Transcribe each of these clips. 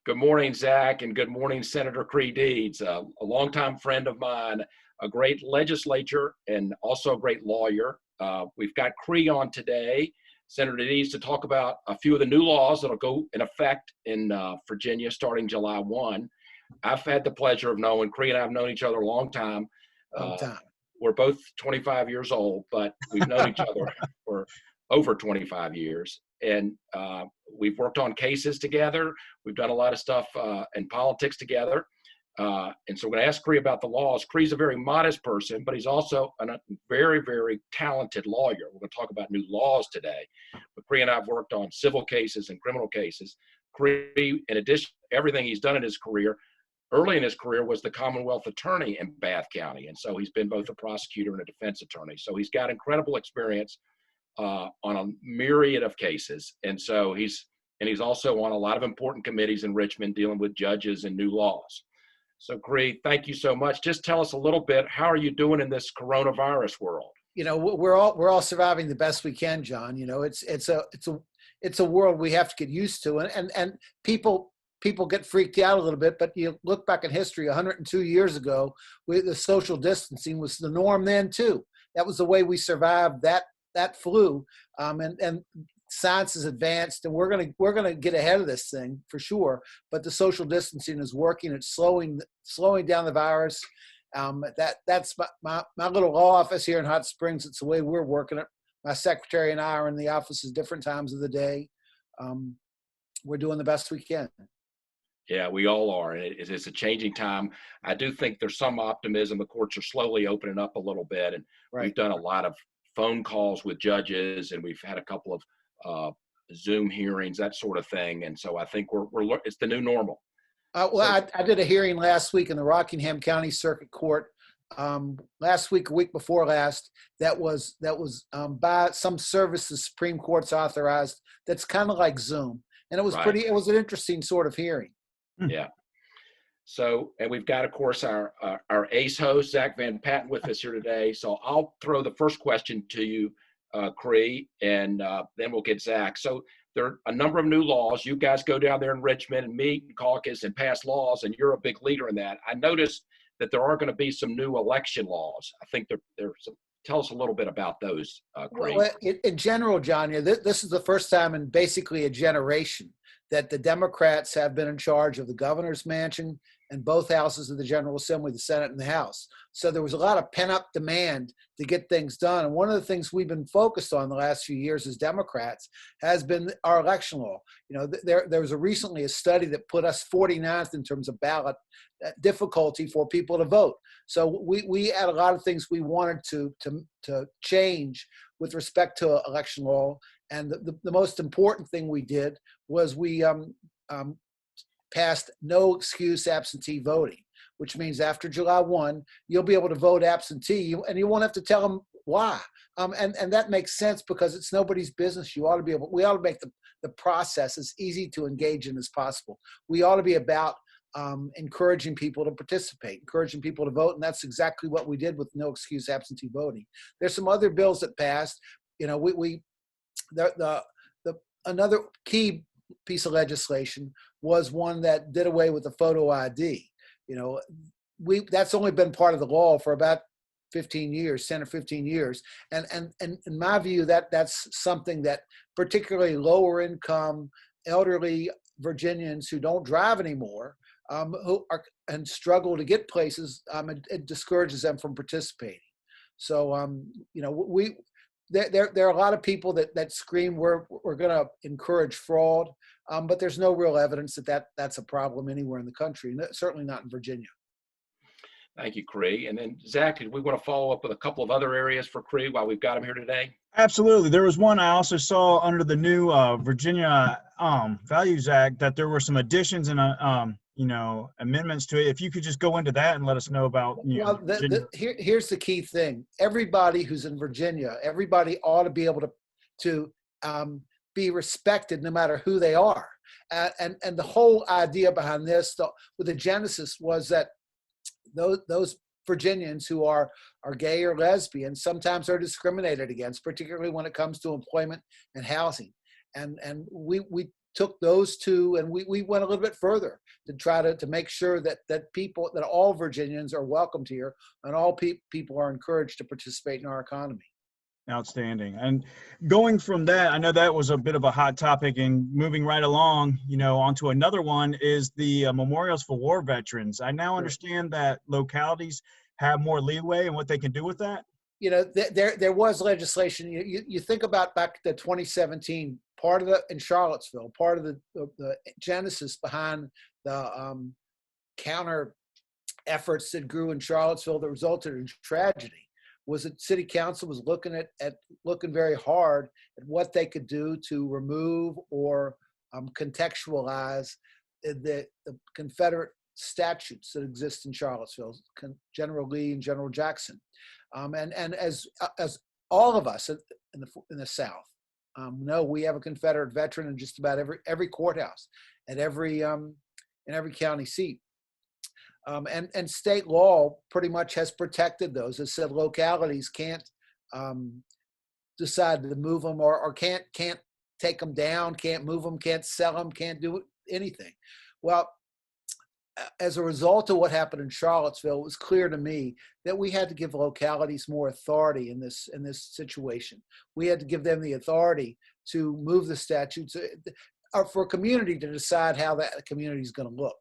Good morning, Zac, and good morning, Senator Creigh Deeds, a longtime friend of mine, a great legislator, and also a great lawyer. We've got Creigh on today, Senator Deeds, to talk about a few of the new laws that'll go in effect in Virginia starting July 1. I've had the pleasure of knowing Creigh, and I've known each other a long time. We're both 25 years old, but we've known each other for over 25 years. And we've worked on cases together. We've done a lot of stuff in politics together. And so we're going to ask Creigh about the laws. Creig's a very modest person, but he's also a very, very talented lawyer. We're going to talk about new laws today. But Creigh and I have worked on civil cases and criminal cases. Creigh, in addition to everything he's done in his career, early in his career was the Commonwealth attorney in Bath County. And so he's been both a prosecutor and a defense attorney. So he's got incredible experience on a myriad of cases. And so he's also on a lot of important committees in Richmond dealing with judges and new laws. So Creigh, thank you so much. Just tell us a little bit, how are you doing in this coronavirus world? You know, we're all surviving the best we can, John. You know, it's a world we have to get used to, and people get freaked out a little bit, but you look back in history, 102 years ago, the social distancing was the norm then too. That was the way we survived that flu, and science has advanced, and we're gonna get ahead of this thing for sure. But the social distancing is working; it's slowing down the virus. That's my little law office here in Hot Springs. It's the way we're working it. My secretary and I are in the offices different times of the day. We're doing the best we can. Yeah, we all are. And it's a changing time. I do think there's some optimism. The courts are slowly opening up a little bit, and We've done a lot of phone calls with judges, and we've had a couple of Zoom hearings, that sort of thing. And so I think it's the new normal. I did a hearing last week in the Rockingham County Circuit Court. Last week, a week before last, that was by some service the Supreme Court's authorized. That's kind of like Zoom, and it was it was an interesting sort of hearing. Yeah. So, and we've got, of course, our ace host, Zac Van Patten, with us here today. So I'll throw the first question to you, Creigh, and then we'll get Zac. So there are a number of new laws. You guys go down there in Richmond and meet and caucus and pass laws, and you're a big leader in that. I noticed that there are going to be some new election laws. I think there's some. Tell us a little bit about those, Creigh. Well, in general, John, this is the first time in basically a generation that the Democrats have been in charge of the governor's mansion and both houses of the General Assembly, the Senate and the House. So there was a lot of pent-up demand to get things done. And one of the things we've been focused on the last few years as Democrats has been our election law. You know, there was recently a study that put us 49th in terms of ballot difficulty for people to vote. So we had a lot of things we wanted to change with respect to election law. And the most important thing we did was we passed no excuse absentee voting, which means after July 1, you'll be able to vote absentee, and you won't have to tell them why. And that makes sense because it's nobody's business. We ought to make the process as easy to engage in as possible. We ought to be about encouraging people to participate, encouraging people to vote, and that's exactly what we did with no excuse absentee voting. There's some other bills that passed. You know, another key piece of legislation was one that did away with the photo ID. You know, that's only been part of the law for about 15 years, 10 or 15 years. And in my view, that's something that particularly lower income, elderly Virginians who don't drive anymore, who are and struggle to get places, it discourages them from participating. So, you know, there are a lot of people that scream we're going to encourage fraud, but there's no real evidence that's a problem anywhere in the country, certainly not in Virginia. Thank you, Creigh. And then Zac, we want to follow up with a couple of other areas for Creigh while we've got him here today. Absolutely. There was one I also saw under the new Virginia Values Act that there were some additions and amendments to it. If you could just go into that and let us know about. Here's the key thing. Everybody who's in Virginia, everybody ought to be able to be respected no matter who they are. And the whole idea behind this, with the genesis, was that those Virginians who are gay or lesbian sometimes are discriminated against, particularly when it comes to employment and housing. And we took those two, and we went a little bit further to try to make sure that all Virginians are welcomed here, and all people are encouraged to participate in our economy. Outstanding. And going from that, I know that was a bit of a hot topic, and moving right along, onto another one is the memorials for war veterans. I now understand that localities have more leeway in what they can do with that. There was legislation. You think about back to 2017, in Charlottesville, part of the genesis behind the counter efforts that grew in Charlottesville that resulted in tragedy was that city council was looking very hard at what they could do to remove or contextualize the Confederate statutes that exist in Charlottesville, General Lee and General Jackson, and as all of us in the South know, we have a Confederate veteran in just about every courthouse at every in every county seat. And state law pretty much has protected those. It said localities can't decide to move them or can't take them down, can't move them, can't sell them, can't do anything. Well, as a result of what happened in Charlottesville, it was clear to me that we had to give localities more authority in this situation. We had to give them the authority to move the statutes, or for a community to decide how that community is going to look.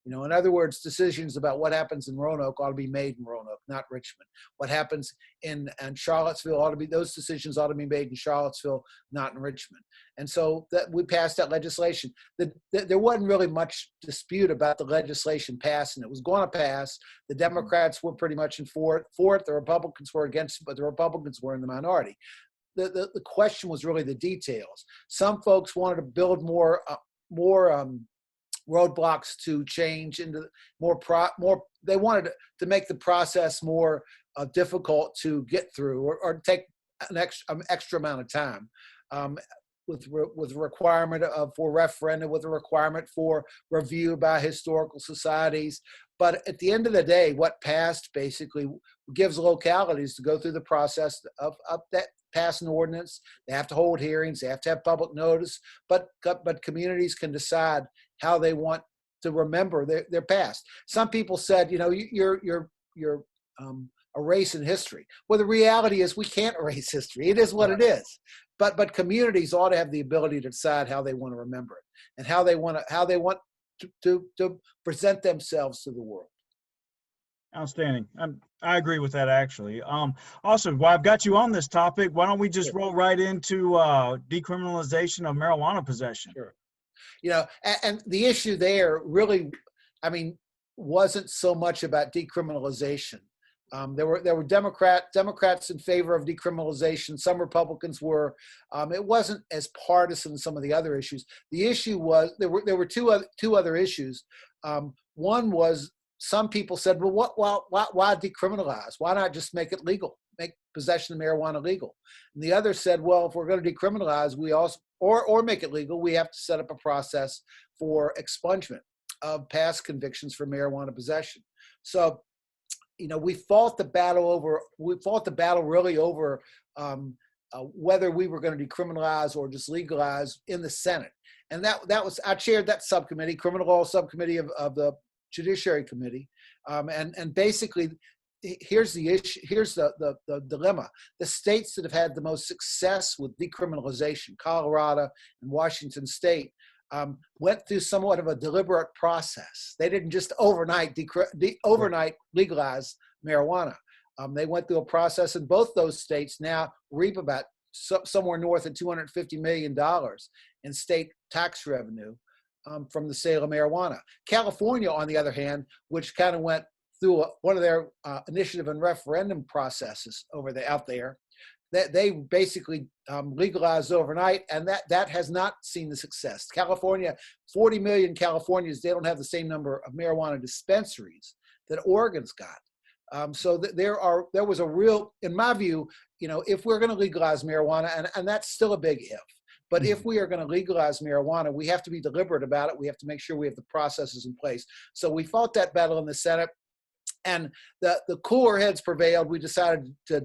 In other words, decisions about what happens in Roanoke ought to be made in Roanoke, not Richmond. What happens in Charlottesville those decisions ought to be made in Charlottesville, not in Richmond. And so we passed that legislation. There wasn't really much dispute about the legislation passing. It was going to pass. The Democrats were pretty much for it. The Republicans were against it, but the Republicans were in the minority. The question was really the details. Some folks wanted to build more roadblocks to change into more. They wanted to make the process more difficult to get through, or take an extra amount of time, with a requirement for referendum, with a requirement for review by historical societies. But at the end of the day, what passed basically gives localities to go through the process of that. Pass an ordinance. They have to hold hearings. They have to have public notice. But communities can decide how they want to remember their past. Some people said, you're erasing history. Well, the reality is we can't erase history. It is what it is. But communities ought to have the ability to decide how they want to remember it and how they want to present themselves to the world. Outstanding. I agree with that, actually. Also, while I've got you on this topic, why don't we just roll right into decriminalization of marijuana possession? Sure. And the issue there really, wasn't so much about decriminalization. There were Democrats in favor of decriminalization. Some Republicans were. It wasn't as partisan as some of the other issues. The issue was there were two other issues. One was, some people said, well, why decriminalize? Why not just make it legal? Make possession of marijuana legal? And the other said, well, if we're going to decriminalize, we also, or make it legal, we have to set up a process for expungement of past convictions for marijuana possession. So, we fought the battle really over whether we were going to decriminalize or just legalize in the Senate. And that was, I chaired that subcommittee, criminal law subcommittee of the Judiciary Committee, and basically, here's the issue. Here's the dilemma. The states that have had the most success with decriminalization, Colorado and Washington State, went through somewhat of a deliberate process. They didn't just overnight legalize marijuana. They went through a process, and both those states now reap about somewhere north of $250 million in state tax revenue from the sale of marijuana. California, on the other hand, which kind of went through one of their initiative and referendum processes out there, that they basically legalized overnight, and that has not seen the success. California, 40 million Californians, they don't have the same number of marijuana dispensaries that Oregon's got. So there was a real, in my view, if we're going to legalize marijuana, and that's still a big if, but if we are going to legalize marijuana, we have to be deliberate about it. We have to make sure we have the processes in place. So we fought that battle in the Senate, and the cooler heads prevailed. We decided to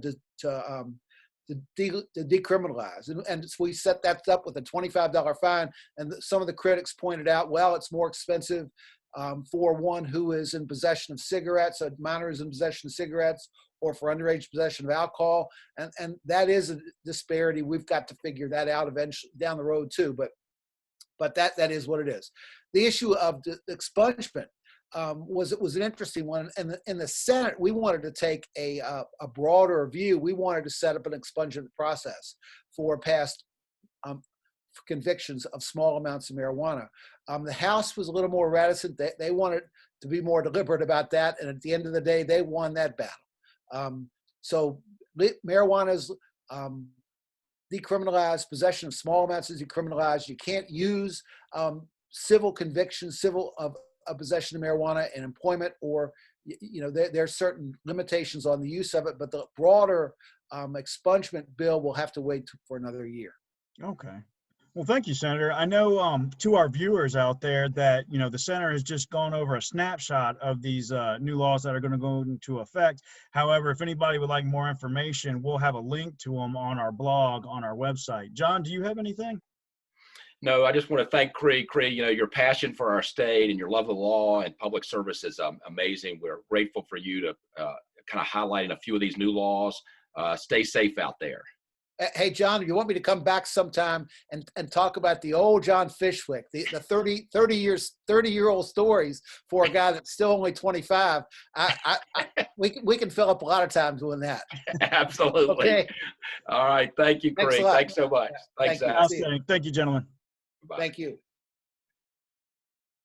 to decriminalize. And so we set that up with a $25 fine. And some of the critics pointed out, well, it's more expensive for one who is in possession of cigarettes, a minor is in possession of cigarettes, or for underage possession of alcohol. And that is a disparity. We've got to figure that out eventually down the road too. But that is what it is. The issue of the expungement was an interesting one. And in the Senate, we wanted to take a broader view. We wanted to set up an expungement process for past convictions of small amounts of marijuana. The House was a little more reticent. They wanted to be more deliberate about that. And at the end of the day, they won that battle. So marijuana is decriminalized. Possession of small amounts is decriminalized. You can't use civil convictions, of possession of marijuana in employment, or there are certain limitations on the use of it. But the broader expungement bill will have to wait for another year. Okay. Well, thank you, Senator. I know to our viewers out there that, the Center has just gone over a snapshot of these new laws that are going to go into effect. However, if anybody would like more information, we'll have a link to them on our blog, on our website. John, do you have anything? No, I just want to thank Creigh. Creigh, your passion for our state and your love of the law and public service is amazing. We're grateful for you to kind of highlighting a few of these new laws. Stay safe out there. Hey, John, if you want me to come back sometime and talk about the old John Fishwick, the 30-year-old stories for a guy that's still only 25, we can fill up a lot of time doing that. Absolutely. Okay. All right. Thank you, Creigh. Thanks so much. Thanks, Zac. Thank you, gentlemen. Bye. Thank you.